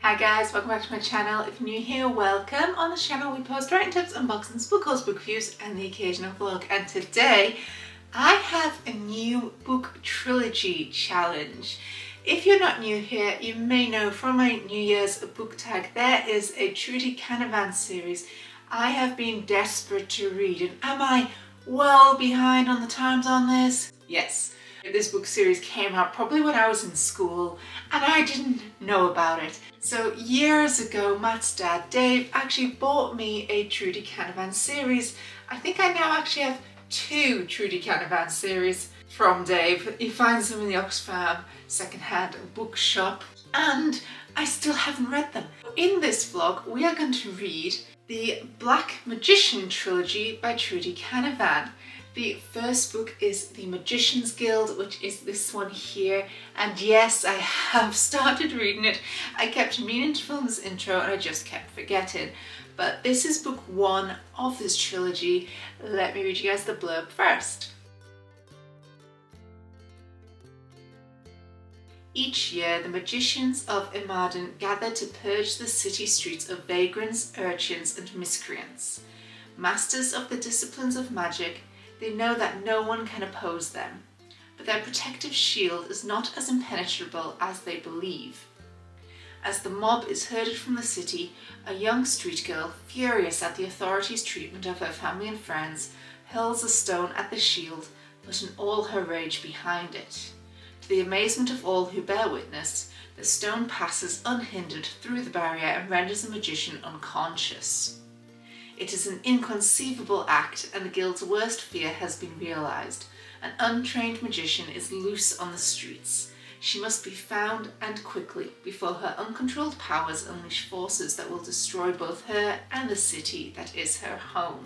Hi guys, welcome back to my channel. If you're new here, welcome. On this channel we post writing tips, unboxings, book hauls, book reviews and the occasional vlog. And today I have a new book trilogy challenge. If you're not new here, you may know from my New Year's book tag there is a Trudi Canavan series I have been desperate to read. And am I well behind on the times on this? Yes. This book series came out probably when I was in school and I didn't know about it. So years ago, Matt's dad, Dave, actually bought me a Trudi Canavan series. I think I now actually have two Trudi Canavan series from Dave. You find them in the Oxfam secondhand bookshop and I still haven't read them. In this vlog, we are going to read the Black Magician trilogy by Trudi Canavan. The first book is The Magician's Guild, which is this one here. And yes, I have started reading it. I kept meaning to film this intro and I just kept forgetting. But this is book one of this trilogy. Let me read you guys the blurb first. Each year, the magicians of Imaden gather to purge the city streets of vagrants, urchins, and miscreants. Masters of the disciplines of magic, they know that no one can oppose them, but their protective shield is not as impenetrable as they believe. As the mob is herded from the city, a young street girl, furious at the authorities' treatment of her family and friends, hurls a stone at the shield, putting all her rage behind it. To the amazement of all who bear witness, the stone passes unhindered through the barrier and renders the magician unconscious. It is an inconceivable act, and the guild's worst fear has been realized. An untrained magician is loose on the streets. She must be found, and quickly, before her uncontrolled powers unleash forces that will destroy both her and the city that is her home.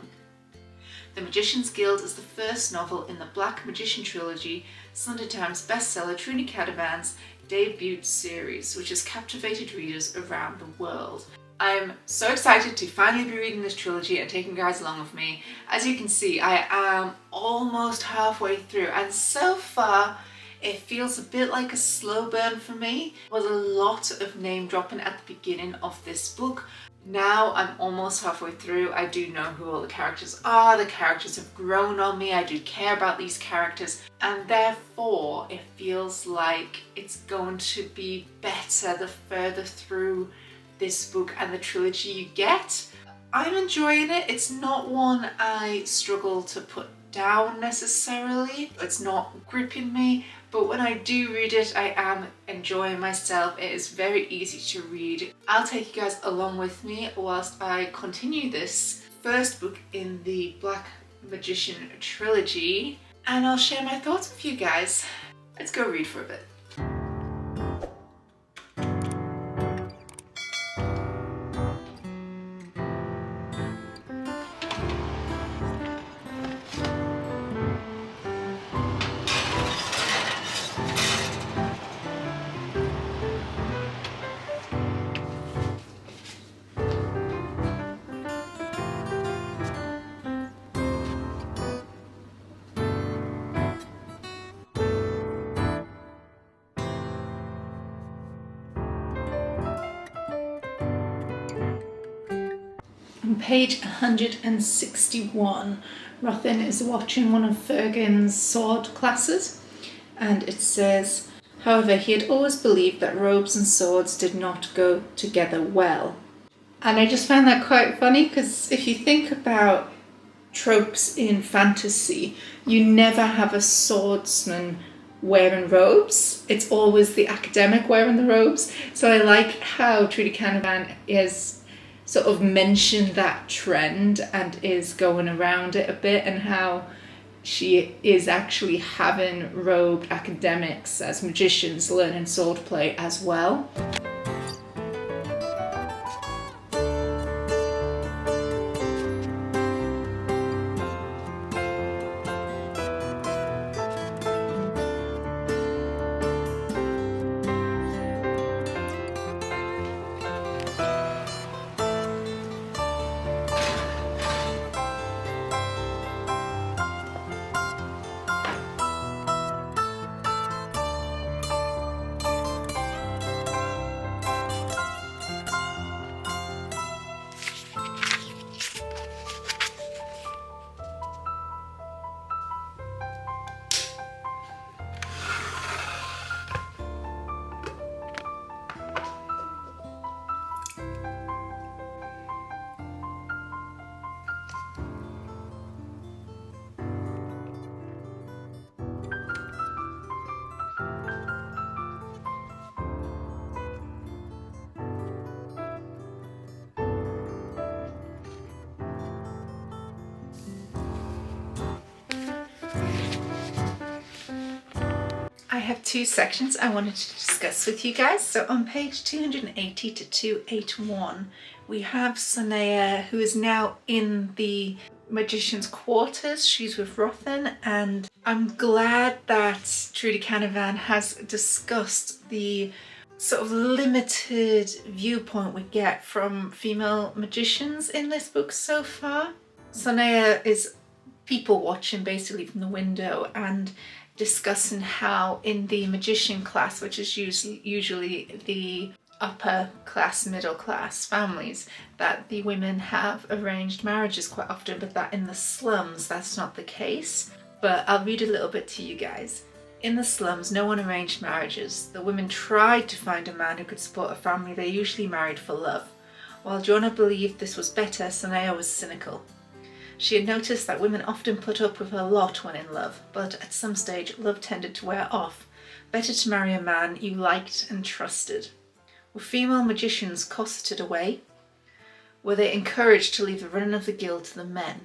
The Magician's Guild is the first novel in the Black Magician trilogy, Sunday Times bestseller Trudi Canavan's debut series, which has captivated readers around the world. I'm so excited to finally be reading this trilogy and taking you guys along with me. As you can see, I am almost halfway through and so far it feels a bit like a slow burn for me. There was a lot of name dropping at the beginning of this book. Now I'm almost halfway through. I do know who all the characters are. The characters have grown on me. I do care about these characters and therefore it feels like it's going to be better the further through this book and the trilogy you get. I'm enjoying it. It's not one I struggle to put down necessarily. It's not gripping me, but when I do read it, I am enjoying myself. It is very easy to read. I'll take you guys along with me whilst I continue this first book in the Black Magician trilogy, and I'll share my thoughts with you guys. Let's go read for a bit. On page 161, Rothin is watching one of Fergin's sword classes, and it says, however, he had always believed that robes and swords did not go together well. And I just found that quite funny because if you think about tropes in fantasy, you never have a swordsman wearing robes. It's always the academic wearing the robes. So I like how Trudi Canavan is sort of mentioned that trend and is going around it a bit, and how she is actually having robed academics as magicians learning swordplay as well. I have two sections I wanted to discuss with you guys. So on page 280 to 281, we have Sonea, who is now in the magician's quarters. She's with Rothan, and I'm glad that Trudi Canavan has discussed the sort of limited viewpoint we get from female magicians in this book so far. Sonea is people watching basically from the window and discussing how in the magician class, which is usually the upper class, middle class families, that the women have arranged marriages quite often, but that in the slums that's not the case. But I'll read a little bit to you guys. In the slums, no one arranged marriages. The women tried to find a man who could support a family they usually married for love. While Joanna believed this was better, Sonea was cynical. She had noticed that women often put up with a lot when in love, but at some stage love tended to wear off. Better to marry a man you liked and trusted. Were female magicians cosseted away? Were they encouraged to leave the running of the guild to the men?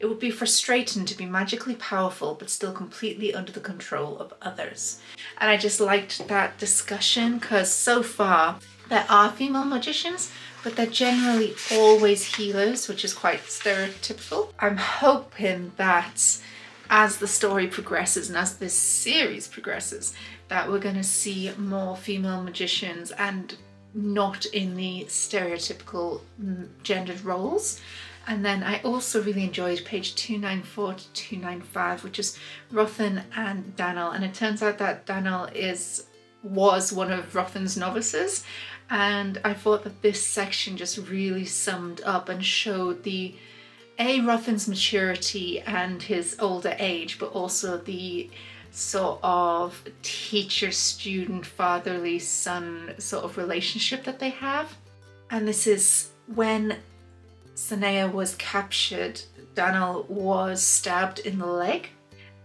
It would be frustrating to be magically powerful but still completely under the control of others. And I just liked that discussion because so far there are female magicians, but they're generally always healers, which is quite stereotypical. I'm hoping that as the story progresses and as this series progresses, that we're going to see more female magicians and not in the stereotypical gendered roles. And then I also really enjoyed page 294 to 295, which is Rothan and Daniel. And it turns out that Daniel was one of Rothan's novices. And I thought that this section just really summed up and showed Rothan's maturity and his older age, but also the sort of teacher-student, fatherly-son sort of relationship that they have. And this is when Sonea was captured, Daniel was stabbed in the leg,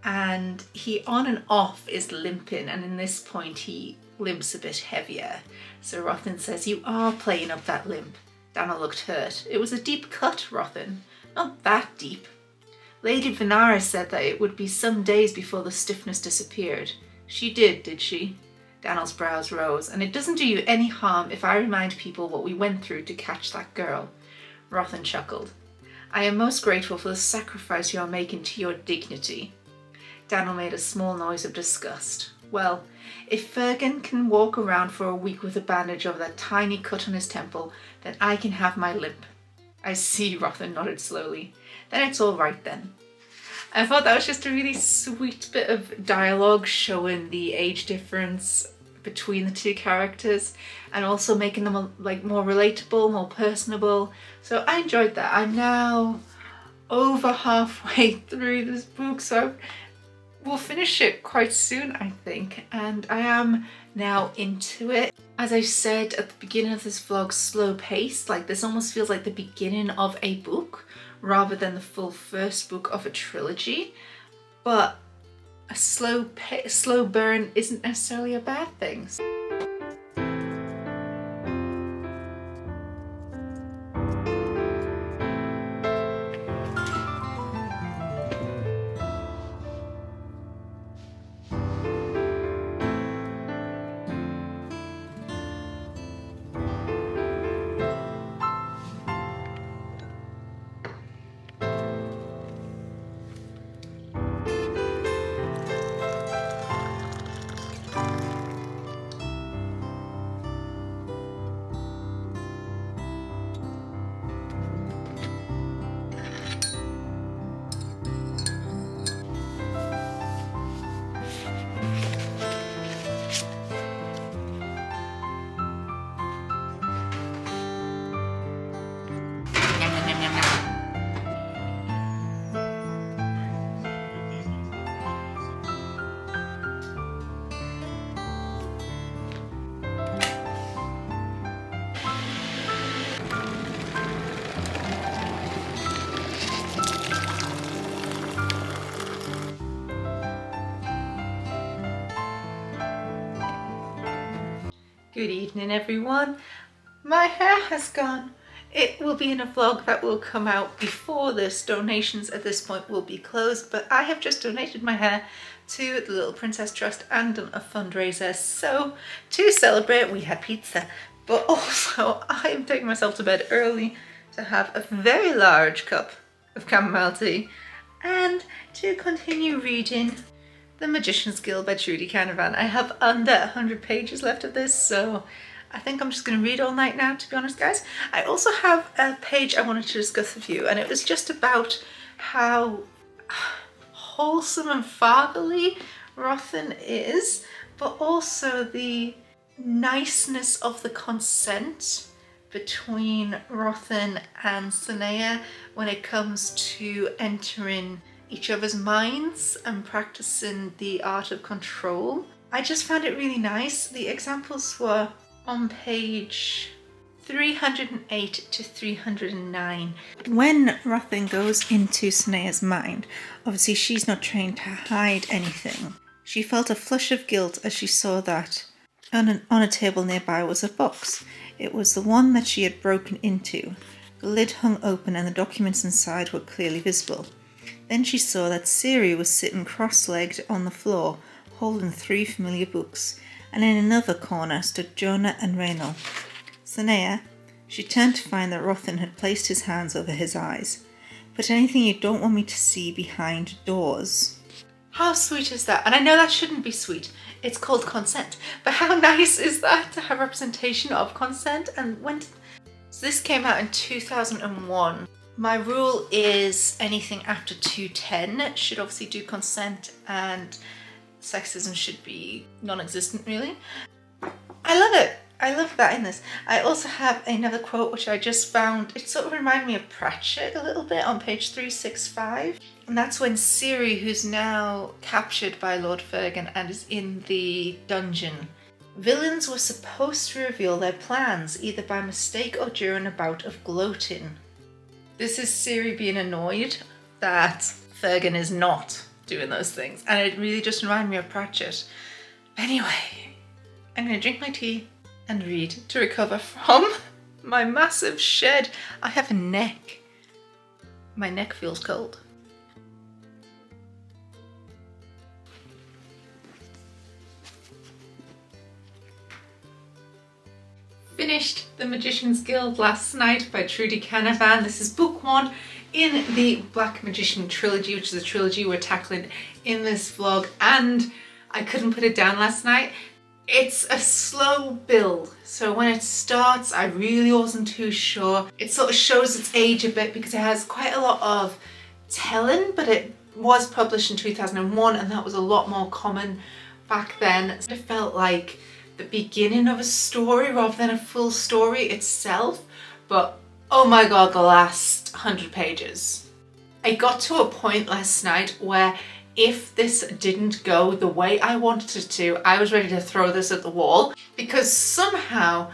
and he on and off is limping, and in this point he limps a bit heavier. So Rothan says, "You are playing up that limp." Daniel looked hurt. "It was a deep cut, Rothan. Not that deep." Lady Venara said that it would be some days before the stiffness disappeared. She did she? Daniel's brows rose. "And it doesn't do you any harm if I remind people what we went through to catch that girl." Rothan chuckled. "I am most grateful for the sacrifice you are making to your dignity." Daniel made a small noise of disgust. "Well, if Fergan can walk around for a week with a bandage over that tiny cut on his temple, then I can have my limp." "I see," Rothan nodded slowly. "Then it's all right then." I thought that was just a really sweet bit of dialogue showing the age difference between the two characters and also making them more relatable, more personable. So I enjoyed that. I'm now over halfway through this book, so we'll finish it quite soon, I think, and I am now into it. As I said at the beginning of this vlog, slow paced, this almost feels like the beginning of a book rather than the full first book of a trilogy, but a slow burn isn't necessarily a bad thing. Good evening everyone. My hair has gone. It will be in a vlog that will come out before this. Donations at this point will be closed, but I have just donated my hair to the Little Princess Trust and done a fundraiser. So to celebrate, we had pizza, but also I am taking myself to bed early to have a very large cup of chamomile tea and to continue reading The Magician's Guild by Trudi Canavan. I have under 100 pages left of this, so I think I'm just going to read all night now, to be honest, guys. I also have a page I wanted to discuss with you, and it was just about how wholesome and fatherly Rothen is, but also the niceness of the consent between Rothen and Sanaya when it comes to entering each other's minds and practicing the art of control. I just found it really nice. The examples were on page 308 to 309. When Rothen goes into Sanaya's mind, obviously she's not trained to hide anything. She felt a flush of guilt as she saw that on a table nearby was a box. It was the one that she had broken into. The lid hung open and the documents inside were clearly visible. Then she saw that Siri was sitting cross-legged on the floor, holding 3 familiar books, and in another corner stood Jonah and Raynal. Sanaya, she turned to find that Rothen had placed his hands over his eyes. Put anything you don't want me to see behind doors. How sweet is that? And I know that shouldn't be sweet. It's called consent. But how nice is that to have representation of consent? And so this came out in 2001. My rule is anything after 210 should obviously do consent, and sexism should be non-existent, really. I love it. I love that in this. I also have another quote which I just found. It sort of reminded me of Pratchett a little bit on page 365. And that's when Siri, who's now captured by Lord Fergan and is in the dungeon. Villains were supposed to reveal their plans, either by mistake or during a bout of gloating. This is Siri being annoyed that Fergan is not doing those things. And it really just reminded me of Pratchett. Anyway, I'm going to drink my tea and read to recover from my massive shed. I have a neck. My neck feels cold. Finished The Magician's Guild last night by Trudi Canavan. This is book 1 in the Black Magician trilogy, which is a trilogy we're tackling in this vlog, and I couldn't put it down last night. It's a slow build, so when it starts I really wasn't too sure. It sort of shows its age a bit because it has quite a lot of telling, but it was published in 2001 and that was a lot more common back then. So it felt like the beginning of a story rather than a full story itself, but oh my god, the last 100 pages. I got to a point last night where if this didn't go the way I wanted it to, I was ready to throw this at the wall because somehow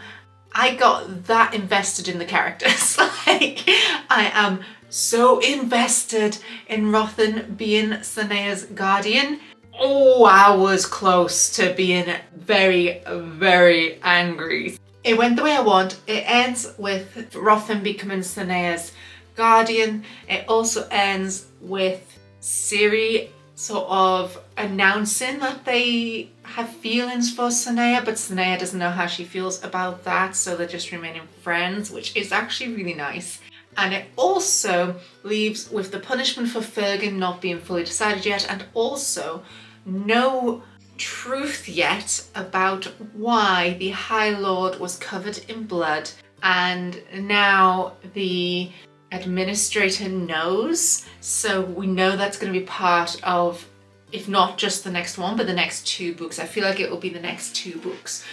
I got that invested in the characters. Like, I am so invested in Rothen being Sanaya's guardian. Oh, I was close to being very, very angry. It went the way I want. It ends with Rothen becoming Sanaya's guardian. It also ends with Siri sort of announcing that they have feelings for Sanaya, but Sanaya doesn't know how she feels about that, so they're just remaining friends, which is actually really nice. And it also leaves with the punishment for Fergan not being fully decided yet, and also no truth yet about why the Highlord was covered in blood, and now the administrator knows, so we know that's going to be part of, if not just the next one, but the next 2 books. I feel like it will be the next 2 books.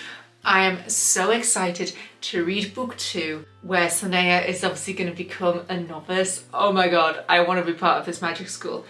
I am so excited to read book 2, where Sanaya is obviously going to become a novice. Oh my god, I want to be part of this magic school.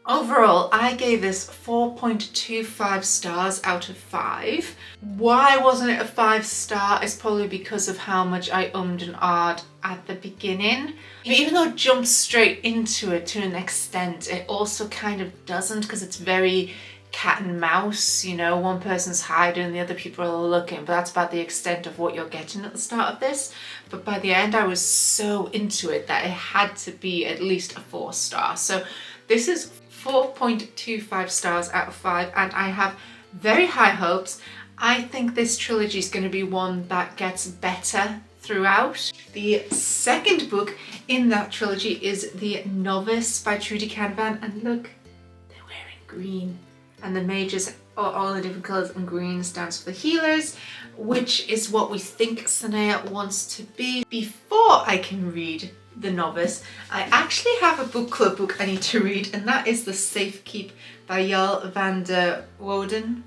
Overall, I gave this 4.25 stars out of 5. Why wasn't it a 5-star is probably because of how much I ummed and ahed at the beginning. Even though it jumps straight into it to an extent, it also kind of doesn't, because it's very cat and mouse, you know, one person's hiding and the other people are looking, but that's about the extent of what you're getting at the start of this. But by the end I was so into it that it had to be at least a 4-star. So this is 4.25 stars out of 5, and I have very high hopes. I think this trilogy is going to be one that gets better throughout. The second book in that trilogy is The Novice by Trudi Canavan, and look, they're wearing green, and the mages are all the different colours, and green stands for the healers, which is what we think Sanaya wants to be. Before I can read The Novice, I actually have a book club book I need to read, and that is The Safekeep by Jarl van der Woden.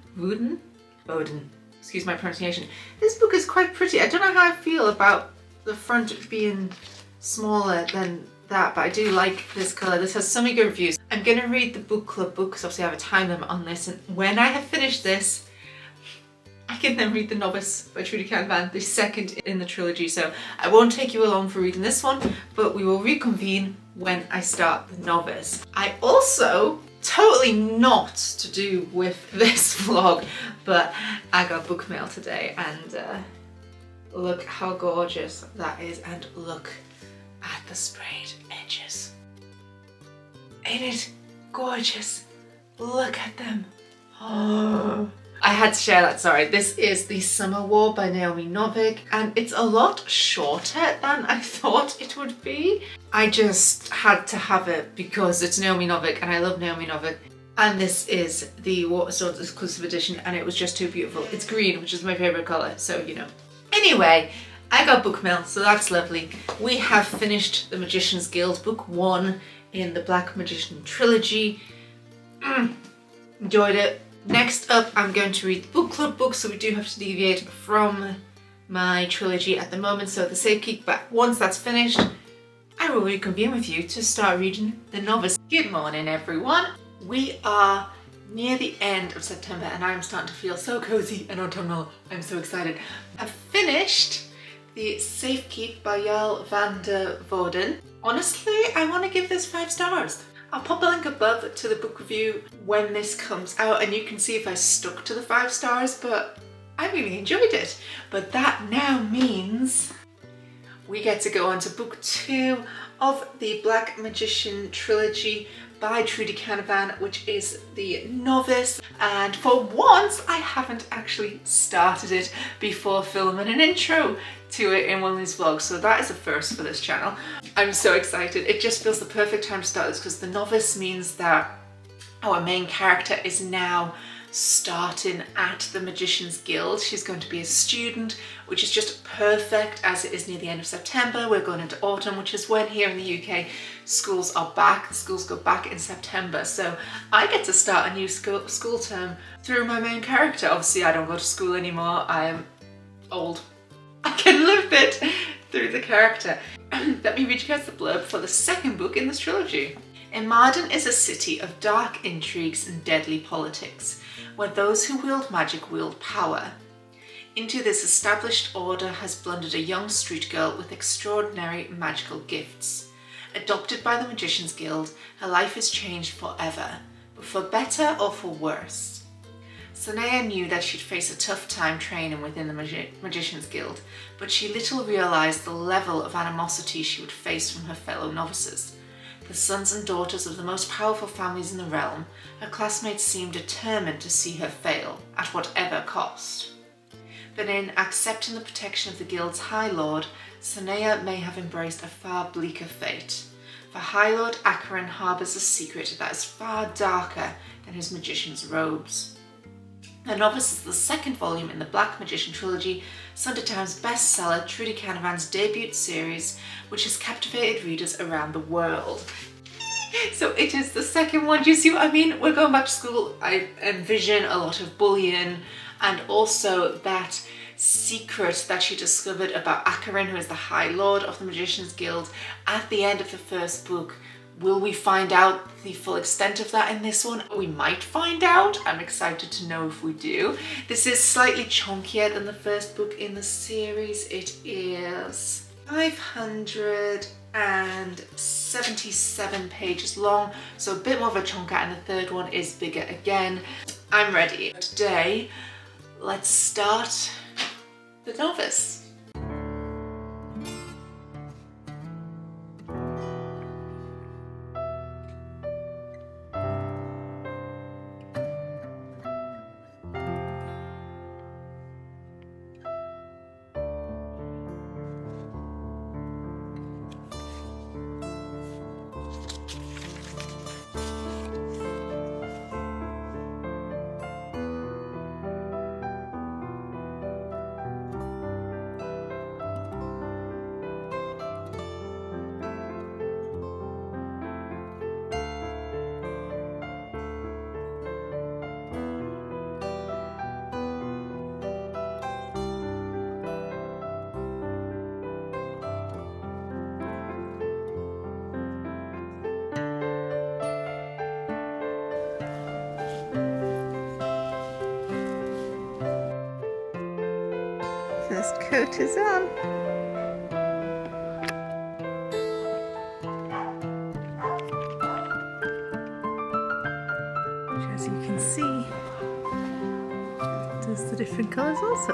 Excuse my pronunciation. This book is quite pretty. I don't know how I feel about the front being smaller than that, but I do like this colour. This has so many good reviews. I'm going to read the book club book because obviously I have a time limit on this, and when I have finished this, I can then read The Novice by Trudi Canavan, the second in the trilogy. So I won't take you along for reading this one, but we will reconvene when I start The Novice. I also, totally not to do with this vlog, but I got book mail today, and look how gorgeous that is, and look at the sprayed edges. Ain't it gorgeous? Look at them. Oh. I had to share that, sorry. This is The Summer War by Naomi Novik, and it's a lot shorter than I thought it would be. I just had to have it because it's Naomi Novik and I love Naomi Novik. And this is the Waterstones exclusive edition, and it was just too beautiful. It's green, which is my favourite colour, so you know. Anyway, I got book mail, so that's lovely. We have finished The Magician's Guild, book 1 in the Black Magician trilogy. Enjoyed it. Next up, I'm going to read the book club book, so we do have to deviate from my trilogy at the moment, so The Safekeep, but once that's finished, I will reconvene with you to start reading The Novice. Good morning, everyone. We are near the end of September, and I'm starting to feel so cozy and autumnal. I'm so excited. I've finished The Safekeep by Jarl van der Woden. Honestly, I want to give this 5 stars. I'll pop a link above to the book review when this comes out, and you can see if I stuck to the 5 stars, but I really enjoyed it. But that now means we get to go on to book 2 of the Black Magician trilogy by Trudi Canavan, which is The Novice. And for once, I haven't actually started it before filming an intro to it in one of these vlogs, so that is a first for this channel. I'm so excited. It just feels the perfect time to start this because The Novice means that our main character is now starting at the Magician's Guild. She's going to be a student, which is just perfect as it is near the end of September. We're going into autumn, which is when here in the UK schools are back. The schools go back in September, so I get to start a new school term through my main character. Obviously I don't go to school anymore, I am old. I can live it through the character. Let me read you guys the blurb for the second book in this trilogy. Imarden is a city of dark intrigues and deadly politics, where those who wield magic wield power. Into this established order has blundered a young street girl with extraordinary magical gifts. Adopted by the Magician's Guild, her life is changed forever, but for better or for worse. Sanaya knew that she'd face a tough time training within the Magician's Guild, but she little realised the level of animosity she would face from her fellow novices. The sons and daughters of the most powerful families in the realm, her classmates seemed determined to see her fail, at whatever cost. But in accepting the protection of the Guild's Highlord, Sanaya may have embraced a far bleaker fate. For Highlord Acheron harbours a secret that is far darker than his magician's robes. The Novice is the second volume in the Black Magician trilogy, Sunday Times bestseller Trudi Canavan's debut series, which has captivated readers around the world. So it is the second one. Do you see what I mean? We're going back to school. I envision a lot of bullying, and also that secret that she discovered about Acheron, who is the High Lord of the Magician's Guild, at the end of the first book. Will we find out the full extent of that in this one? We might find out. I'm excited to know if we do. This is slightly chunkier than the first book in the series. It is 577 pages long, so a bit more of a chunker, and the third one is bigger again. I'm ready. Today, let's start The Novice. coat is on. Which, as you can see, does the different colours also.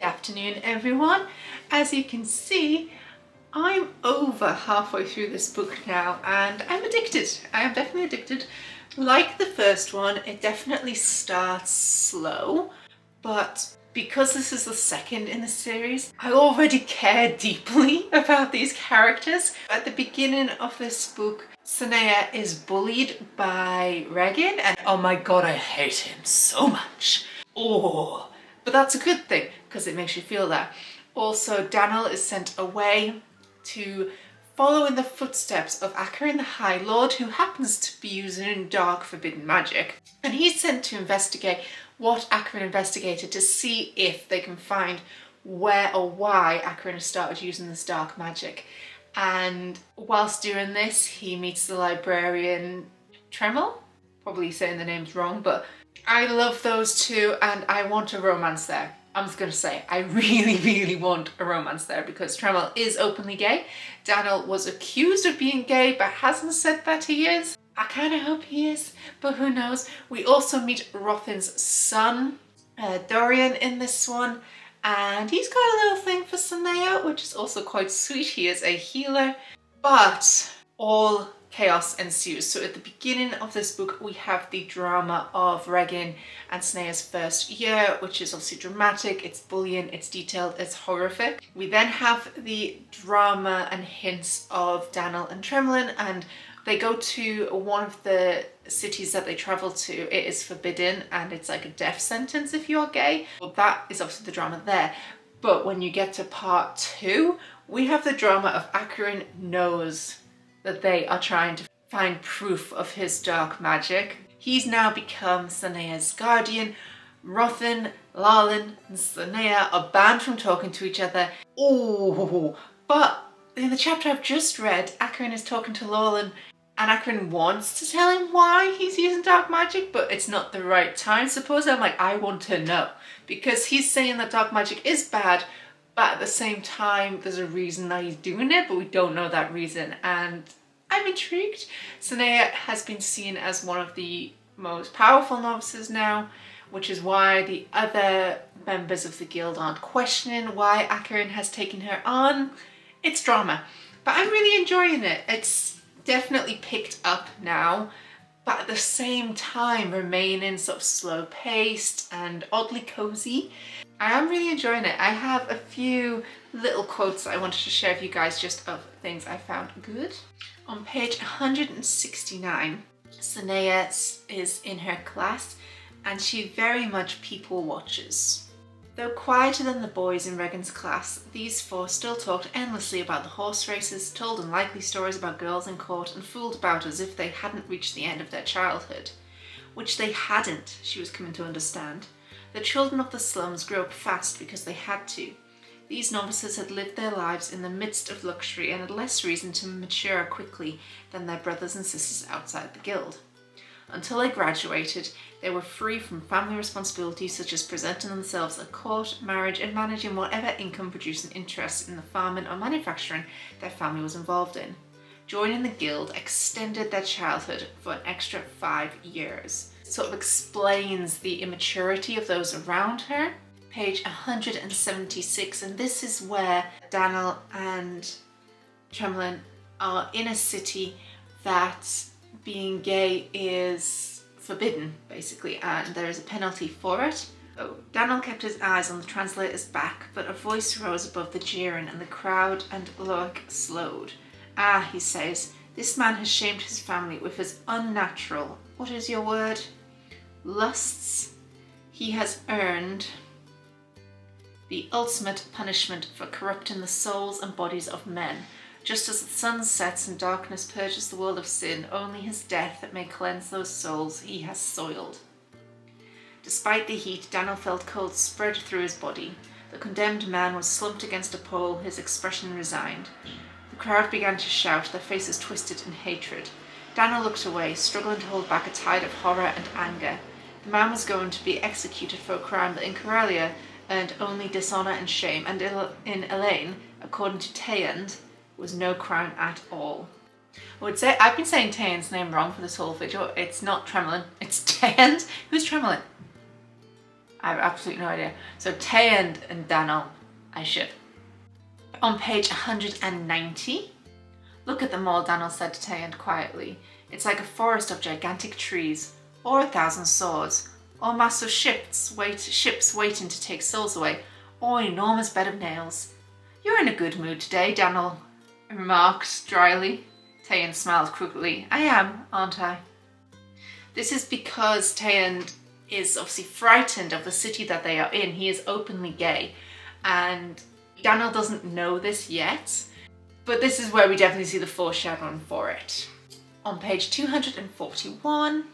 Afternoon everyone. As you can see, I'm over halfway through this book now and I'm addicted. I am definitely addicted. Like the first one, it definitely starts slow, but because this is the second in the series, I already care deeply about these characters. At the beginning of this book, Sanaya is bullied by Regin and oh my god, I hate him so much. Oh. But that's a good thing, because it makes you feel that. Also, Daniel is sent away to follow in the footsteps of Acheron the Highlord, who happens to be using dark forbidden magic. And he's sent to investigate what Acheron investigated to see if they can find where or why Acheron has started using this dark magic. And whilst doing this, he meets the librarian Tremel. Probably saying the names wrong, but I love those two and I want a romance there. I'm just going to say, I really, really want a romance there because Tremel is openly gay. Daniel was accused of being gay but hasn't said that he is. I kind of hope he is, but who knows. We also meet Rothin's son, Dorian, in this one, and he's got a little thing for Sanaya, which is also quite sweet. He is a healer, but all chaos ensues. So at the beginning of this book, we have the drama of Regin and Sanaya's first year, which is obviously dramatic, it's bullying, it's detailed, it's horrific. We then have the drama and hints of Daniel and Tremlin, and they go to one of the cities that they travel to. It is forbidden and it's like a death sentence if you're gay. Well, that is obviously the drama there. But when you get to part 2, we have the drama of Acheron knows that they are trying to find proof of his dark magic. He's now become Sanaya's guardian. Rothin, Lalin and Sanaya are banned from talking to each other. Oh, but in the chapter I've just read, Acheron is talking to Lalin Acheron wants to tell him why he's using dark magic, but it's not the right time. Suppose I'm like, I want to know. Because he's saying that dark magic is bad, but at the same time, there's a reason that he's doing it, but we don't know that reason. And I'm intrigued. Sanaya has been seen as one of the most powerful novices now, which is why the other members of the guild aren't questioning why Acheron has taken her on. It's drama, but I'm really enjoying it. It's definitely picked up now, but at the same time remaining sort of slow paced and oddly cozy. I am really enjoying it. I have a few little quotes that I wanted to share with you guys just of things I found good. On page 169, Sanaya is in her class and she very much people watches. Though quieter than the boys in Regan's class, these four still talked endlessly about the horse races, told unlikely stories about girls in court, and fooled about as if they hadn't reached the end of their childhood. Which they hadn't, she was coming to understand. The children of the slums grew up fast because they had to. These novices had lived their lives in the midst of luxury and had less reason to mature quickly than their brothers and sisters outside the guild. Until they graduated, they were free from family responsibilities such as presenting themselves at court, marriage, and managing whatever income-producing interests in the farming or manufacturing their family was involved in. Joining the guild extended their childhood for an extra 5 years. It sort of explains the immaturity of those around her. Page 176, and this is where Daniel and Tremlin are in a city that being gay is forbidden, basically, and there is a penalty for it. Oh, Daniel kept his eyes on the translator's back, but a voice rose above the jeering and the crowd, and Loic slowed. Ah, he says, this man has shamed his family with his unnatural, what is your word? Lusts. He has earned the ultimate punishment for corrupting the souls and bodies of men. Just as the sun sets and darkness purges the world of sin, only his death may cleanse those souls he has soiled. Despite the heat, Daniel felt cold spread through his body. The condemned man was slumped against a pole, his expression resigned. The crowd began to shout, their faces twisted in hatred. Daniel looked away, struggling to hold back a tide of horror and anger. The man was going to be executed for a crime that in Coralia earned only dishonour and shame, and in Elaine, according to Tayand, was no crime at all. I would say, I've been saying Tayand's name wrong for this whole video. It's not Tremlin, it's Tayand. Who's Tremlin? I have absolutely no idea. So Tayand and Daniel, I ship. On page 190, look at them all, Daniel said to Tayand quietly. It's like a forest of gigantic trees, or 1,000 swords, or massive ships waiting to take souls away, or an enormous bed of nails. You're in a good mood today, Daniel remarked dryly. Tayand smiled crookedly. I am, aren't I? This is because Tayand is obviously frightened of the city that they are in. He is openly gay, and Daniel doesn't know this yet, but this is where we definitely see the foreshadowing for it. On page 241,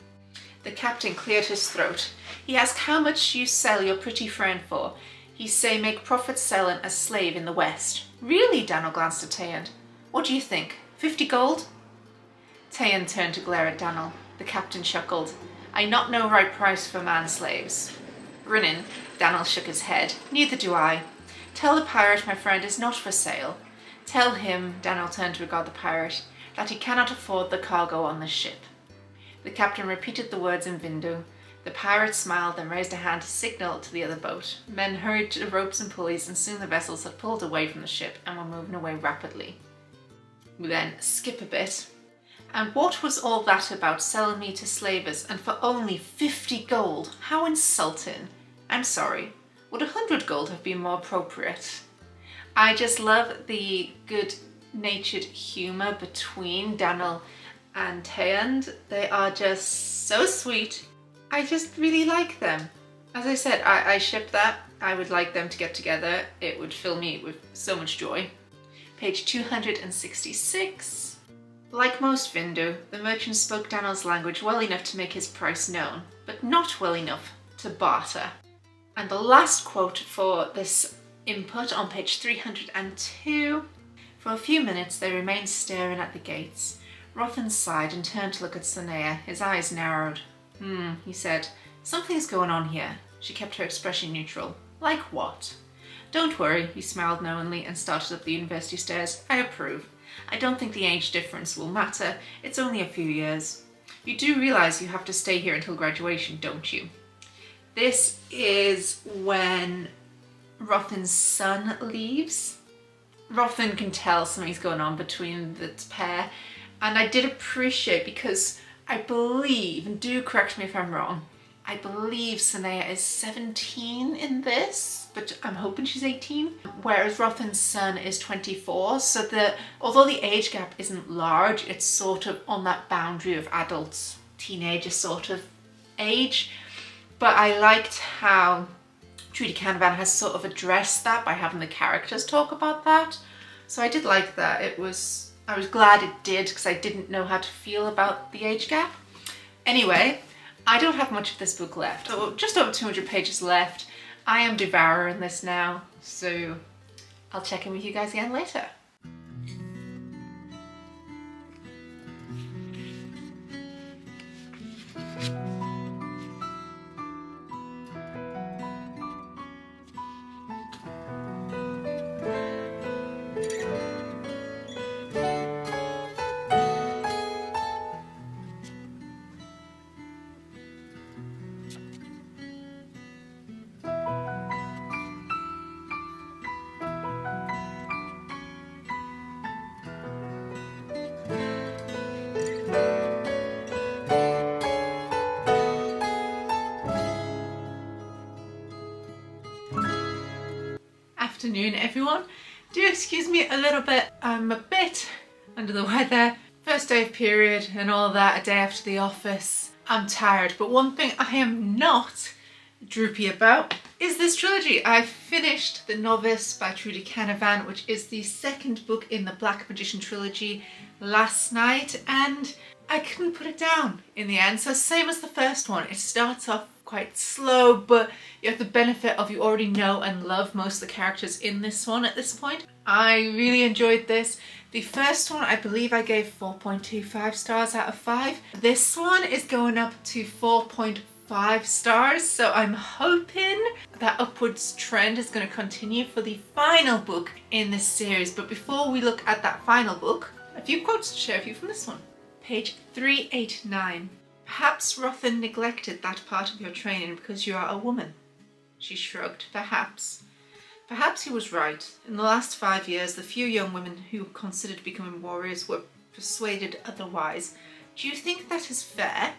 the captain cleared his throat. He asked how much you sell your pretty friend for. He say make profit selling a slave in the West. Really? Daniel glanced at Tayand. What do you think? 50 gold? Tayand turned to glare at Daniel. The captain chuckled. I not know right price for man slaves. Grinning, Daniel shook his head. Neither do I. Tell the pirate my friend is not for sale. Tell him, Daniel turned to regard the pirate, that he cannot afford the cargo on this ship. The captain repeated the words in Vindu. The pirate smiled and raised a hand to signal to the other boat. Men hurried to the ropes and pulleys, and soon the vessels had pulled away from the ship and were moving away rapidly. We then skip a bit. And what was all that about selling me to slavers and for only 50 gold? How insulting. I'm sorry. Would 100 gold have been more appropriate? I just love the good-natured humour between Daniel and Tayand. They are just so sweet. I just really like them. As I said, I ship that. I would like them to get together. It would fill me with so much joy. Page 266. Like most Vindu, the merchant spoke Daniel's language well enough to make his price known, but not well enough to barter. And the last quote for this input on page 302. For a few minutes they remained staring at the gates. Rothan sighed and turned to look at Sanea. His eyes narrowed. He said. Something's going on here. She kept her expression neutral. Like what? Don't worry, he smiled knowingly and started up the university stairs. I approve. I don't think the age difference will matter. It's only a few years. You do realise you have to stay here until graduation, don't you? This is when Rothan's son leaves. Rothan can tell something's going on between the pair, and I did appreciate, because I believe, and do correct me if I'm wrong, I believe Sanea is 17 in this, but I'm hoping she's 18, whereas Rothan's son is 24, so although the age gap isn't large, it's sort of on that boundary of adults, teenager sort of age. But I liked how Trudi Canavan has sort of addressed that by having the characters talk about that. So I did like that. I was glad it did, because I didn't know how to feel about the age gap. Anyway, I don't have much of this book left. So just over 200 pages left. I am devouring this now, so I'll check in with you guys again later. Afternoon everyone. Do excuse me a little bit, I'm a bit under the weather. First day of period and all that, a day after the office. I'm tired, but one thing I am not droopy about is this trilogy. I finished The Novice by Trudi Canavan, which is the second book in the Black Magician trilogy, last night, and I couldn't put it down in the end. So same as the first one, it starts off quite slow, but you have the benefit of you already know and love most of the characters in this one at this point. I really enjoyed this. The first one, I believe I gave 4.25 stars out of 5. This one is going up to 4.5 stars, so I'm hoping that upwards trend is going to continue for the final book in this series. But before we look at that final book, a few quotes to share with you from this one. Page 389. Perhaps Rothan neglected that part of your training because you are a woman. She shrugged. Perhaps. Perhaps he was right. In the last 5 years, the few young women who considered becoming warriors were persuaded otherwise. Do you think that is fair?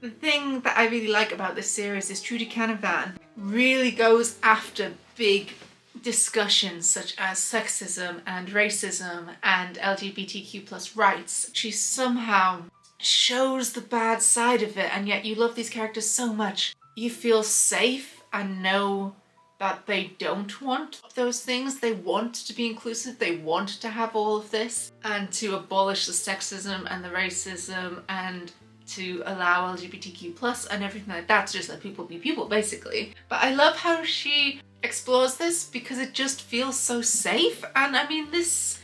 The thing that I really like about this series is Trudi Canavan really goes after big discussions such as sexism and racism and LGBTQ+ rights. She somehow shows the bad side of it, and yet you love these characters so much. You feel safe and know that they don't want those things. They want to be inclusive, they want to have all of this, and to abolish the sexism and the racism and to allow LGBTQ+ and everything like that, to just let people be people, basically. But I love how she explores this because it just feels so safe. And I mean, this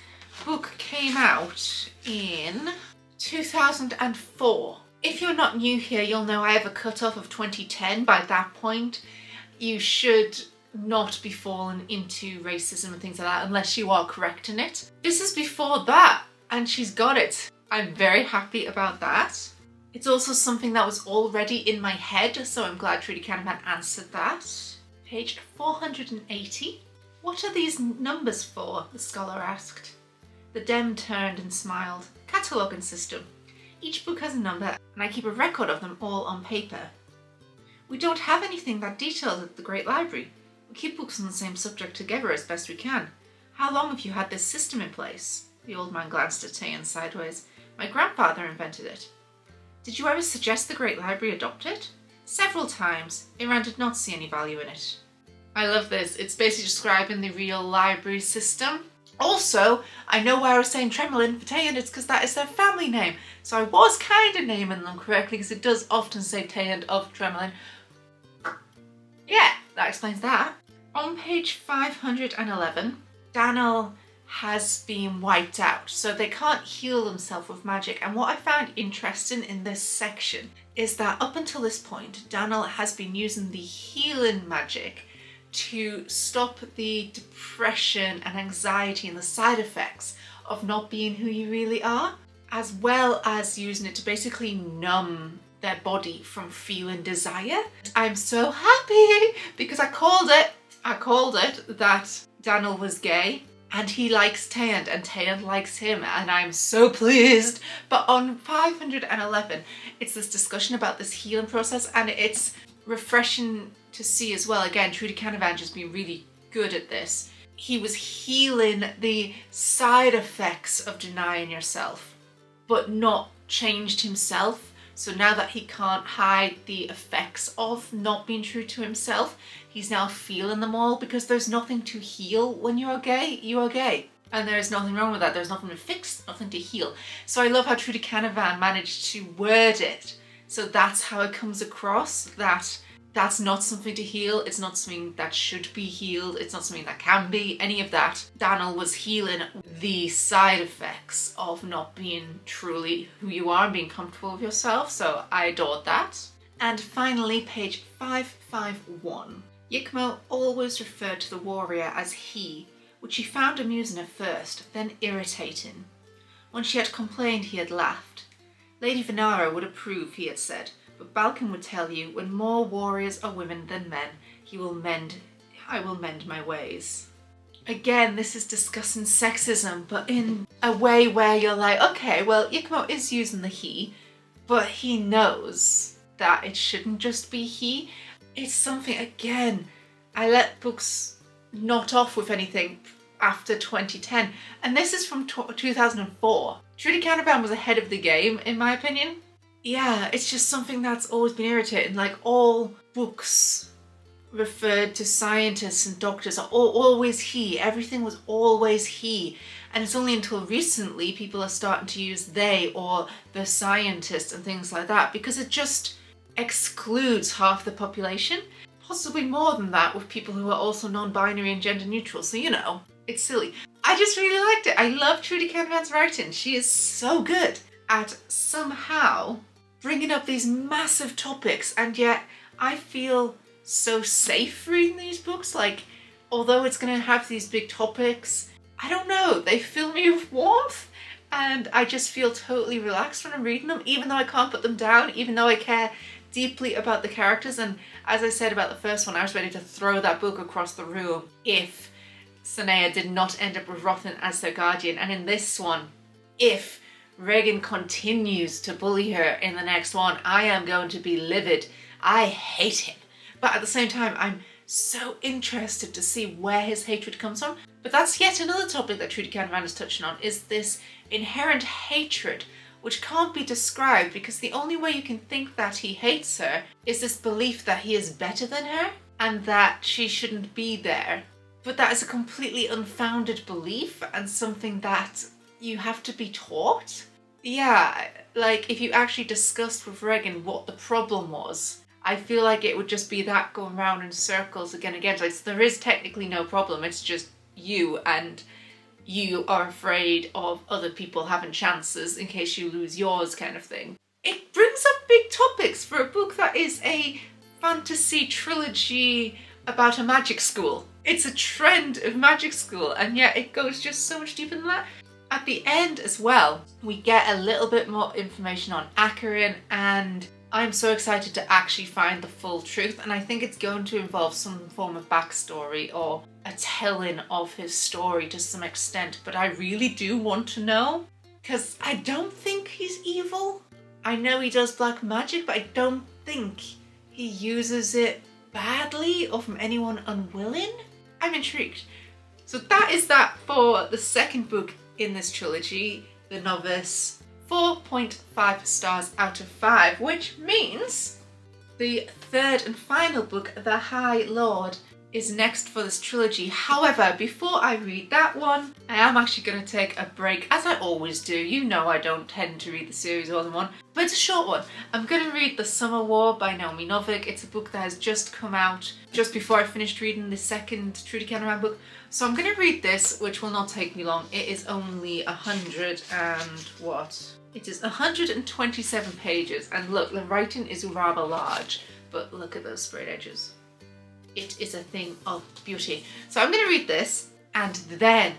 book came out in 2004. If you're not new here, you'll know I have a cutoff of 2010. By that point, you should not be fallen into racism and things like that unless you are correcting it. This is before that, and she's got it. I'm very happy about that. It's also something that was already in my head, so I'm glad Trudi Canavan answered that. Page 480. What are these numbers for? The scholar asked. The Dem turned and smiled. Cataloguing system. Each book has a number, and I keep a record of them all on paper. We don't have anything that detailed at the Great Library. We keep books on the same subject together as best we can. How long have you had this system in place? The old man glanced at Tayan sideways. My grandfather invented it. Did you ever suggest the Great Library adopt it? Several times. Iran did not see any value in it. I love this. It's basically describing the real library system. Also, I know why I was saying Tremlin for Tayan, it's because that is their family name. So I was kind of naming them correctly because it does often say Tayan of Tremlin. Yeah, that explains that. On page 511, Daniel has been wiped out, so they can't heal themselves with magic. And what I found interesting in this section is that up until this point, Daniel has been using the healing magic to stop the depression and anxiety and the side effects of not being who you really are, as well as using it to basically numb their body from feeling desire. I'm so happy because I called it that Daniel was gay. And he likes Tayand and Tayand likes him, and I'm so pleased. But on 511, it's this discussion about this healing process, and it's refreshing to see as well. Again, Trudi Canavan just being really good at this. He was healing the side effects of denying yourself, but not changed himself. So now that he can't hide the effects of not being true to himself, he's now feeling them all, because there's nothing to heal when you are gay. You are gay. And there's nothing wrong with that. There's nothing to fix, nothing to heal. So I love how Trudi Canavan managed to word it. So that's how it comes across, that that's not something to heal. It's not something that should be healed. It's not something that can be, any of that. Daniel was healing the side effects of not being truly who you are and being comfortable with yourself. So I adored that. And finally, page 551. Yikmo always referred to the warrior as he, which she found amusing at first, then irritating. When she had complained, he had laughed. Lady Venara would approve, he had said, but Balck would tell you, when more warriors are women than men, I will mend my ways. Again, this is discussing sexism, but in a way where you're like, okay, well, Yikmo is using the he, but he knows that it shouldn't just be he. It's something, again, I let books not off with anything after 2010, and this is from 2004. Trudi Canavan was ahead of the game, in my opinion. Yeah, it's just something that's always been irritating. Like, all books referred to scientists and doctors are always he. Everything was always he. And it's only until recently people are starting to use they or the scientist and things like that, because it just excludes half the population. Possibly more than that with people who are also non-binary and gender neutral. So, you know, it's silly. I just really liked it. I love Trudi Canavan's writing. She is so good at somehow bringing up these massive topics, and yet I feel so safe reading these books. Like, although it's going to have these big topics, I don't know, they fill me with warmth, and I just feel totally relaxed when I'm reading them, even though I can't put them down, even though I care deeply about the characters. And as I said about the first one, I was ready to throw that book across the room if Sanaya did not end up with Rothan as their guardian. And in this one, if Regan continues to bully her in the next one, I am going to be livid. I hate him. But at the same time, I'm so interested to see where his hatred comes from. But that's yet another topic that Trudi Canavan is touching on, is this inherent hatred, which can't be described, because the only way you can think that he hates her is this belief that he is better than her and that she shouldn't be there. But that is a completely unfounded belief and something that you have to be taught. Yeah, like, if you actually discussed with Regan what the problem was, I feel like it would just be that going round in circles again and again. Like, there is technically no problem, it's just you, and you are afraid of other people having chances in case you lose yours, kind of thing. It brings up big topics for a book that is a fantasy trilogy about a magic school. It's a trend of magic school, and yet it goes just so much deeper than that. At the end as well, we get a little bit more information on Acheron, and I'm so excited to actually find the full truth, and I think it's going to involve some form of backstory or a telling of his story to some extent, but I really do want to know, because I don't think he's evil. I know he does black magic, but I don't think he uses it badly or from anyone unwilling. I'm intrigued. So that is that for the second book in this trilogy, The Novice. 4.5 stars out of 5, which means the third and final book, The Highlord, is next for this trilogy. However, before I read that one, I am actually going to take a break, as I always do. You know I don't tend to read the series all in one, but it's a short one. I'm going to read The Summer War by Naomi Novik. It's a book that has just come out just before I finished reading the second Trudi Canavan book. So I'm going to read this, which will not take me long. It is only 127 pages, and look, the writing is rather large, but look at those sprayed edges. It is a thing of beauty. So I'm going to read this, and then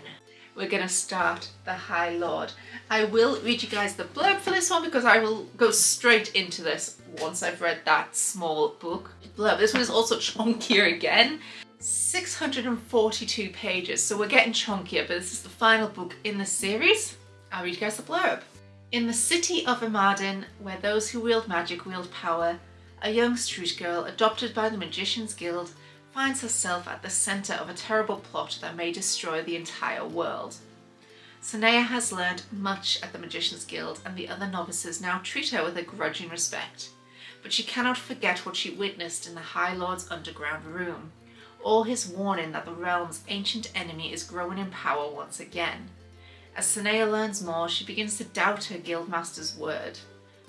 we're going to start the Highlord. I will read you guys the blurb for this one because I will go straight into this once I've read that small book blurb. This one is also chunkier again. 642 pages, so we're getting chunkier, but this is the final book in the series. I'll read you guys the blurb. In the city of Imaden, where those who wield magic wield power, a young street girl adopted by the Magicians Guild finds herself at the centre of a terrible plot that may destroy the entire world. Sanaya has learned much at the Magicians Guild, and the other novices now treat her with a grudging respect. But she cannot forget what she witnessed in the Highlord's underground room, or his warning that the realm's ancient enemy is growing in power once again. As Sanaya learns more, she begins to doubt her guildmaster's word.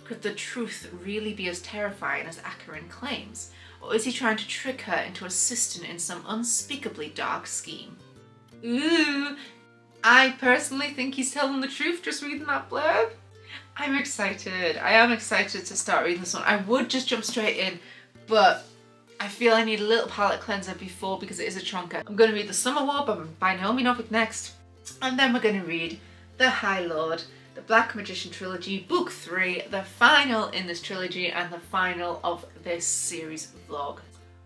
Could the truth really be as terrifying as Acheron claims? Or is he trying to trick her into assisting in some unspeakably dark scheme? Ooh, I personally think he's telling the truth just reading that blurb. I'm excited. I am excited to start reading this one. I would just jump straight in, but I feel I need a little palate cleanser before because it is a chunker. I'm going to read The Summer War by Naomi Novik next, and then we're going to read The Highlord, the Black Magician Trilogy, Book 3, the final in this trilogy and the final of this series vlog.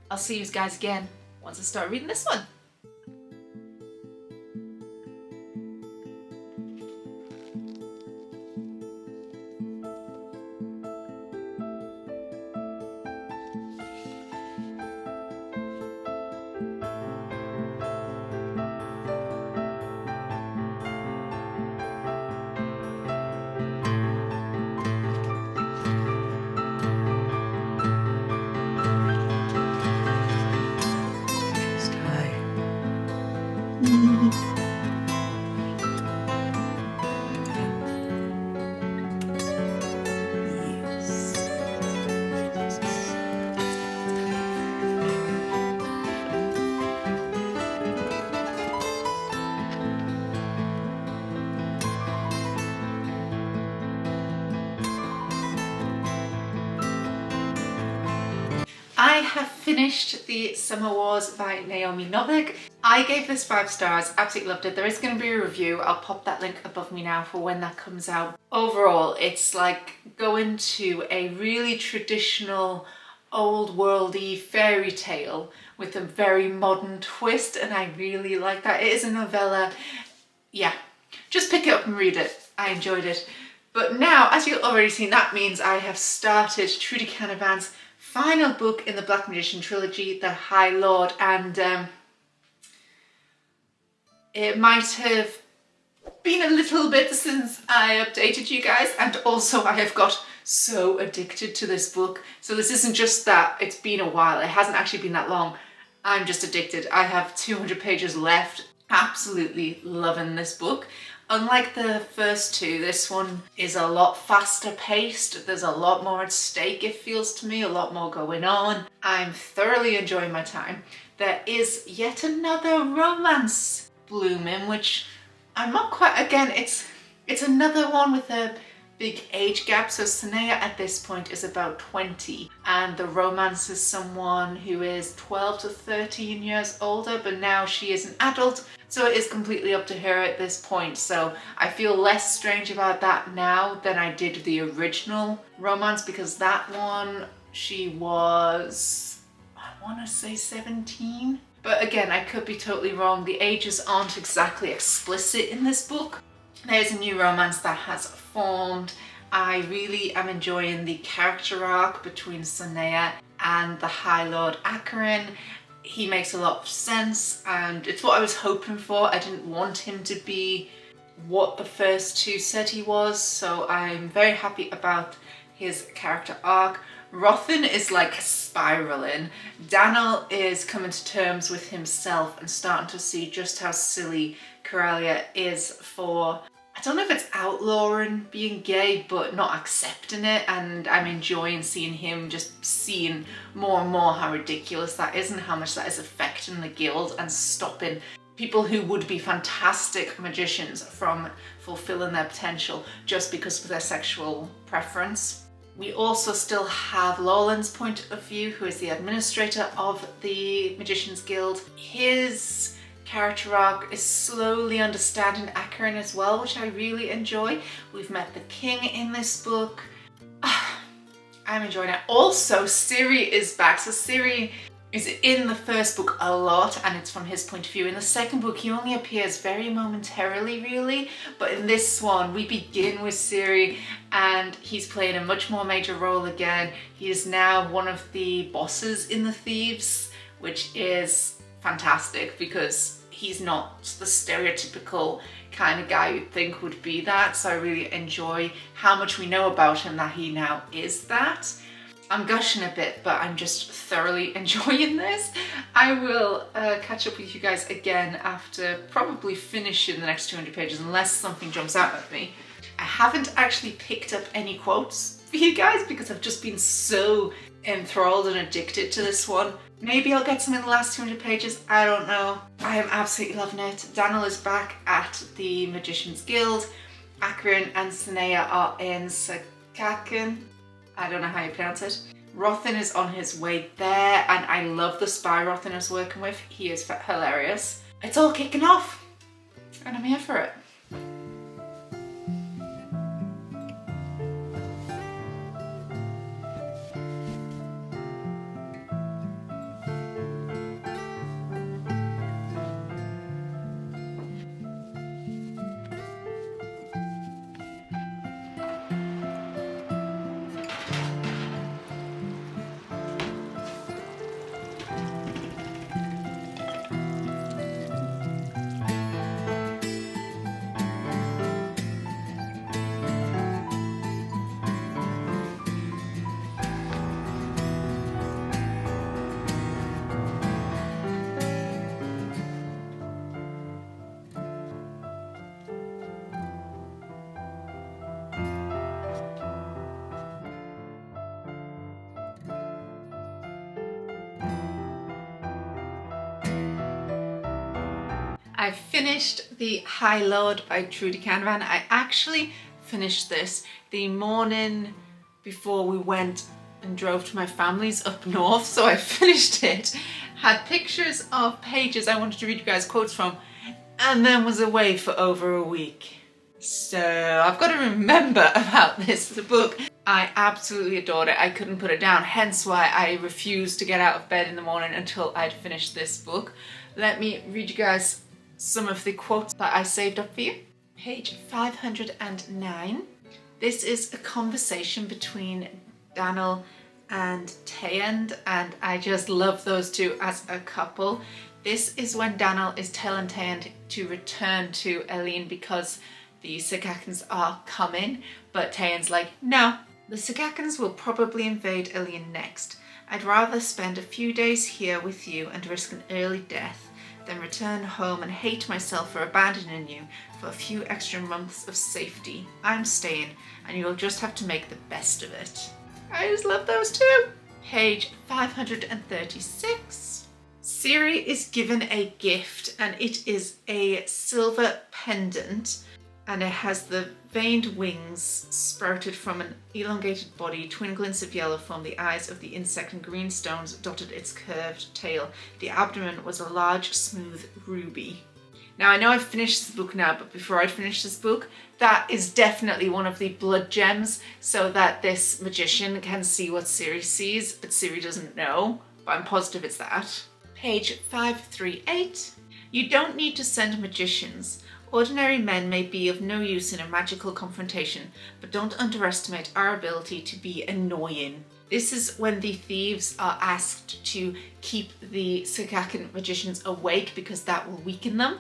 I'll see you guys again once I start reading this one. I have finished The Summer Wars by Naomi Novik. I gave this 5 stars, absolutely loved it. There is going to be a review, I'll pop that link above me now for when that comes out. Overall, it's like going to a really traditional, old worldy fairy tale with a very modern twist, and I really like that. It is a novella. Yeah, just pick it up and read it. I enjoyed it. But now, as you've already seen, that means I have started Trudi Canavan's final book in the Black Magician Trilogy, The Highlord, and it might have been a little bit since I updated you guys, and also I have got so addicted to this book. So this isn't just that it's been a while, it hasn't actually been that long. I'm just addicted. I have 200 pages left. Absolutely loving this book. Unlike the first two, this one is a lot faster paced. There's a lot more at stake, it feels to me, a lot more going on. I'm thoroughly enjoying my time. There is yet another romance blooming, which I'm not quite, again, it's another one with a big age gap. So Sanaya at this point is about 20, and the romance is someone who is 12 to 13 years older, but now she is an adult, so it is completely up to her at this point. So I feel less strange about that now than I did the original romance, because that one, she was, I want to say 17. But again, I could be totally wrong. The ages aren't exactly explicit in this book. There's a new romance that has formed. I really am enjoying the character arc between Sanaya and the Highlord Acheron. He makes a lot of sense, and it's what I was hoping for. I didn't want him to be what the first two said he was, so I'm very happy about his character arc. Rothan is like spiraling. Daniel is coming to terms with himself and starting to see just how silly Coralia is for, I don't know if it's outlawing being gay, but not accepting it. And I'm enjoying seeing him just seeing more and more how ridiculous that is and how much that is affecting the guild and stopping people who would be fantastic magicians from fulfilling their potential just because of their sexual preference. We also still have Lawland's point of view, who is the administrator of the Magicians Guild. His character arc is slowly understanding Acheron as well, which I really enjoy. We've met the king in this book. I'm enjoying it. Also, Ciri is back. So Ciri is in the first book a lot, and it's from his point of view. In the second book, he only appears very momentarily, really. But in this one, we begin with Ciri, and he's playing a much more major role again. He is now one of the bosses in the Thieves, which is fantastic because he's not the stereotypical kind of guy you'd think would be that. So I really enjoy how much we know about him, that he now is that. I'm gushing a bit, but I'm just thoroughly enjoying this. I will catch up with you guys again after probably finishing the next 200 pages, unless something jumps out at me. I haven't actually picked up any quotes for you guys because I've just been so enthralled and addicted to this one. Maybe I'll get some in the last 200 pages, I don't know. I am absolutely loving it. Daniel is back at the Magicians Guild. Acheron and Sinea are in Sakaken. I don't know how you pronounce it. Rothan is on his way there, and I love the spy Rothan is working with. He is hilarious. It's all kicking off, and I'm here for it. I finished the Highlord by Trudi Canavan. I actually finished this the morning before we went and drove to my family's up north, so I finished it, had pictures of pages I wanted to read you guys quotes from, and then was away for over a week. So I've got to remember about this book. I absolutely adored it. I couldn't put it down, hence why I refused to get out of bed in the morning until I'd finished this book. Let me read you guys some of the quotes that I saved up for you. Page 509. This is a conversation between Daniel and Tayend, and I just love those two as a couple. This is when Daniel is telling Tayend to return to Eileen because the Sakakans are coming, but Tayend's like, no, the Sakakans will probably invade Eileen next. I'd rather spend a few days here with you and risk an early death than return home and hate myself for abandoning you for a few extra months of safety. I'm staying, and you'll just have to make the best of it. I just love those two. Page 536. Ciri is given a gift, and it is a silver pendant, and it has the veined wings sprouted from an elongated body. Twin glints of yellow formed the eyes of the insect, and green stones dotted its curved tail. The abdomen was a large, smooth ruby. Now, I know I've finished this book now, but before I'd finished this book, that is definitely one of the blood gems, so that this magician can see what Ciri sees, but Ciri doesn't know. But I'm positive it's that. Page 538. You don't need to send magicians. Ordinary men may be of no use in a magical confrontation, but don't underestimate our ability to be annoying. This is when the thieves are asked to keep the Sakakan magicians awake because that will weaken them.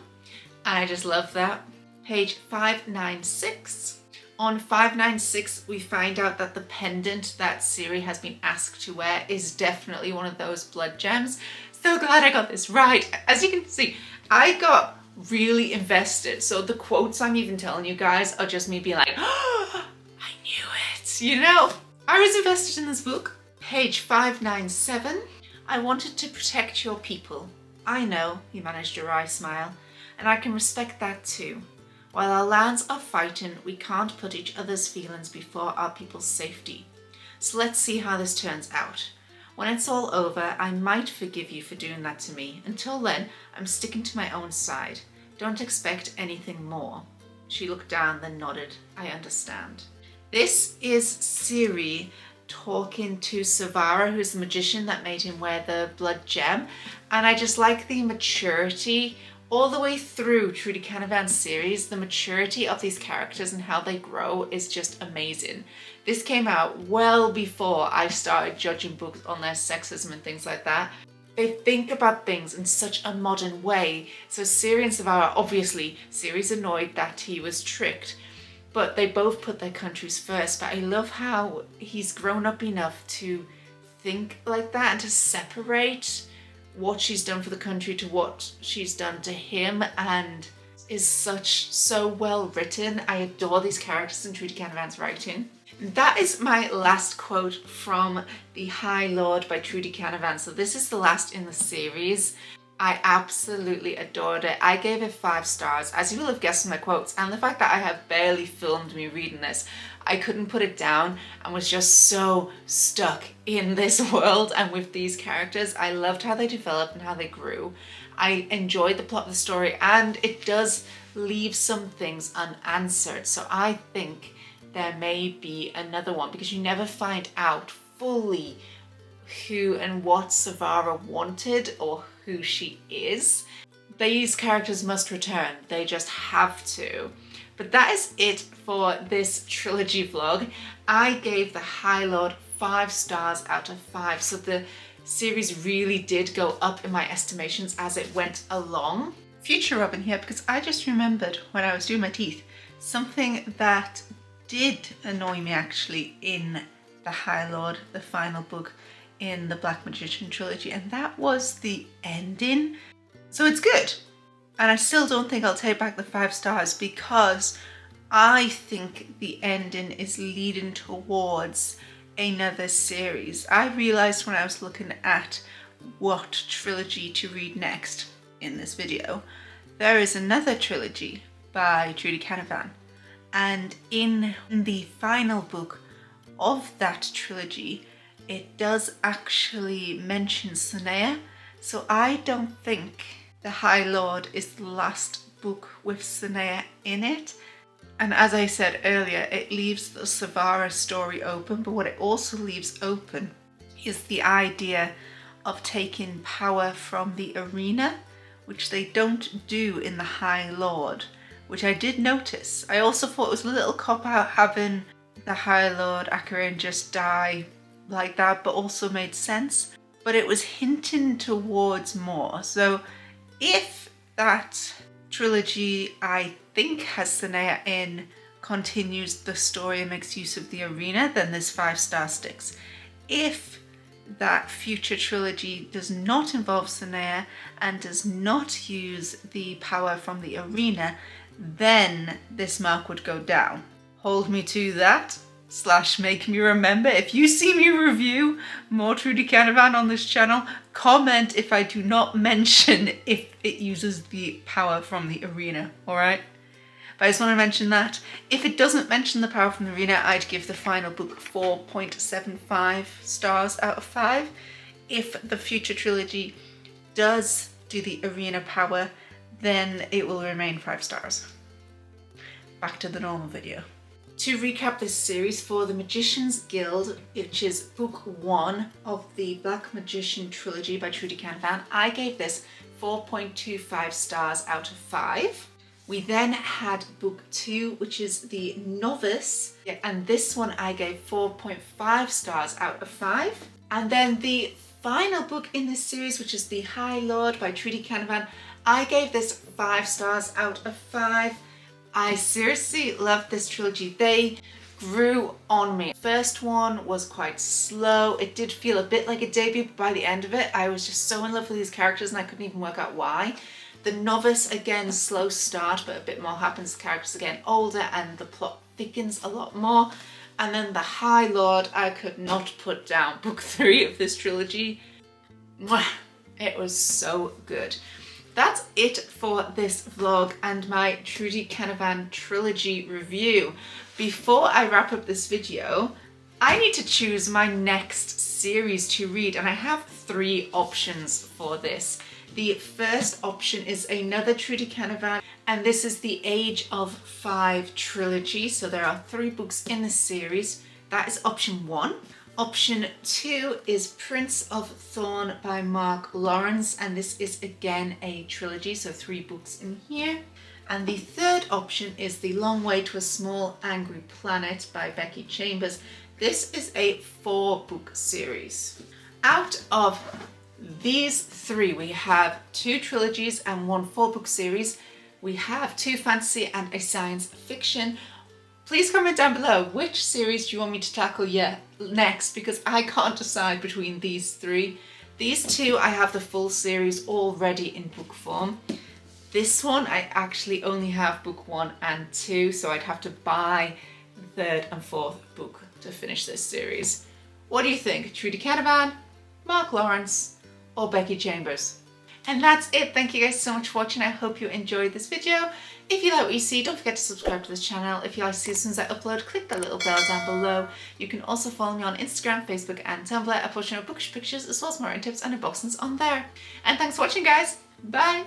And I just love that. Page 596. On 596, we find out that the pendant that Ciri has been asked to wear is definitely one of those blood gems. So glad I got this right. As you can see, I got really invested. So the quotes I'm even telling you guys are just me being like, oh, I knew it, you know? I was invested in this book. Page 597. I wanted to protect your people. I know, he managed a wry smile, and I can respect that too. While our lands are fighting, we can't put each other's feelings before our people's safety. So let's see how this turns out. When it's all over, I might forgive you for doing that to me. Until then, I'm sticking to my own side. Don't expect anything more. She looked down, then nodded. I understand. This is Ciri talking to Savara, who's the magician that made him wear the blood gem. And I just like the maturity all the way through Trudi Canavan's series. The maturity of these characters and how they grow is just amazing. This came out well before I started judging books on their sexism and things like that. They think about things in such a modern way. So Ciri and Savara, obviously, Ciri's annoyed that he was tricked, but they both put their countries first. But I love how he's grown up enough to think like that and to separate what she's done for the country to what she's done to him, and is so well written. I adore these characters in Trudi Canavan's writing. That is my last quote from the Highlord by Trudi Canavan. So this is the last in the series. I absolutely adored it. I gave it 5 stars, as you will have guessed from my quotes, and the fact that I have barely filmed me reading this. I couldn't put it down and was just so stuck in this world and with these characters. I loved how they developed and how they grew. I enjoyed the plot of the story, and it does leave some things unanswered. So I think there may be another one, because you never find out fully who and what Savara wanted or who she is. These characters must return. They just have to. But that is it for this trilogy vlog. I gave the Highlord 5 stars out of 5. So the series really did go up in my estimations as it went along. Future Robin here, because I just remembered when I was doing my teeth, something that did annoy me actually in the Highlord, the final book in the Black Magician trilogy, and that was the ending. So it's good. And I still don't think I'll take back the 5 stars, because I think the ending is leading towards another series. I realised when I was looking at what trilogy to read next in this video, there is another trilogy by Trudi Canavan. And in the final book of that trilogy, it does actually mention Sanaya. So I don't think the Highlord is the last book with Sanaya in it. And as I said earlier, it leaves the Savara story open, but what it also leaves open is the idea of taking power from the arena, which they don't do in the Highlord, which I did notice. I also thought it was a little cop-out having the Highlord Akarin just die like that, but also made sense. But it was hinting towards more. So if that trilogy, I think, has Sanaya in, continues the story and makes use of the arena, then this 5 star sticks. If that future trilogy does not involve Sanaya and does not use the power from the arena, then this mark would go down. Hold me to that. / make me remember. If you see me review more Trudi Canavan on this channel, comment if I do not mention if it uses the power from the arena, alright? But I just want to mention that. If it doesn't mention the power from the arena, I'd give the final book 4.75 stars out of 5. If the future trilogy does do the arena power, then it will remain 5 stars. Back to the normal video. To recap this series, for the Magician's Guild, which is book 1 of the Black Magician trilogy by Trudi Canavan, I gave this 4.25 stars out of 5. We then had book 2, which is the Novice, and this one I gave 4.5 stars out of 5. And then the final book in this series, which is the Highlord by Trudi Canavan, I gave this 5 stars out of 5. I seriously love this trilogy. They grew on me. First one was quite slow. It did feel a bit like a debut, but by the end of it, I was just so in love with these characters and I couldn't even work out why. The Novice, again, slow start, but a bit more happens. The characters are getting older and the plot thickens a lot more. And then the Highlord, I could not put down. Book 3 of this trilogy. Mwah! It was so good. That's it for this vlog and my Trudi Canavan trilogy review. Before I wrap up this video, I need to choose my next series to read, and I have 3 options for this. The first option is another Trudi Canavan, and this is the Age of 5 trilogy. So there are 3 books in the series. That is option 1. Option 2 is Prince of Thorn by Mark Lawrence, and this is again a trilogy, so 3 books in here. And the third option is The Long Way to a Small Angry Planet by Becky Chambers. This is a 4-book series. Out of these 3, we have 2 trilogies and 1 4-book series. We have 2 fantasy and a science fiction. Please comment down below which series do you want me to tackle next, because I can't decide between these 3. These 2, I have the full series already in book form. This one, I actually only have book 1 and 2, so I'd have to buy the 3rd and 4th book to finish this series. What do you think? Trudi Canavan, Mark Lawrence, or Becky Chambers? And that's it. Thank you guys so much for watching. I hope you enjoyed this video. If you like what you see, don't forget to subscribe to this channel. If you like to see as soon as I upload, click that little bell down below. You can also follow me on Instagram, Facebook and Tumblr. I post bookish pictures as well as more tips and unboxings on there. And thanks for watching, guys. Bye!